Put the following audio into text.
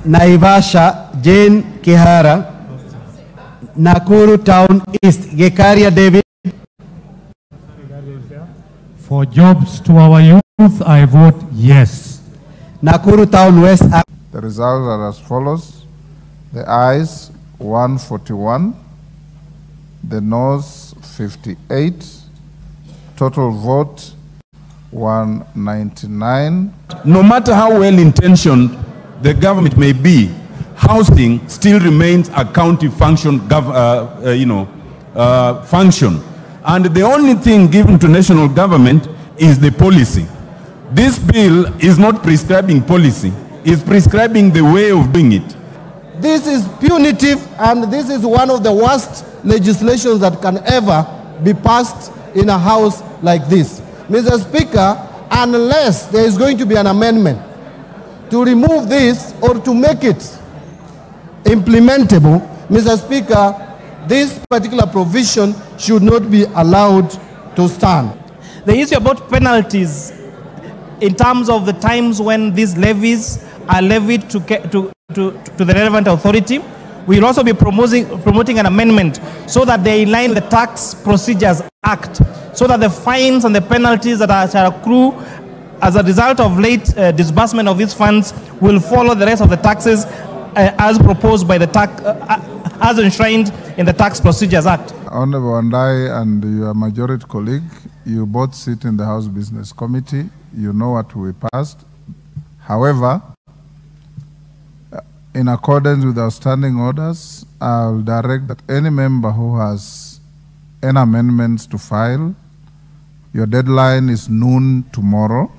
Naivasha, Jane Kihara. Nakuru Town East, Gekaria David. For jobs to our youth, I vote yes. Nakuru Town West. The results are as follows. The ayes 141, the noes 58, total vote 199. No matter how well-intentioned the government may be, housing still remains a county function, function. And the only thing given to national government is the policy. This bill is not prescribing policy, it's prescribing the way of doing it. This is punitive, and this is one of the worst legislations that can ever be passed in a house like this. Mr. Speaker, unless there is going to be an amendment to remove this or to make it implementable, Mr. Speaker, this particular provision should not be allowed to stand. The issue about penalties in terms of the times when these levies are levied to the relevant authority, we will also be promoting an amendment so that they align the Tax Procedures Act, so that the fines and the penalties that shall accrue as a result of late disbursement of these funds will follow the rest of the taxes as proposed by the as enshrined in the Tax Procedures Act. Honorable Wandai and your majority colleague, you both sit in the House Business Committee. You know what we passed. However, in accordance with our standing orders, I'll direct that any member who has any amendments to file, your deadline is noon tomorrow.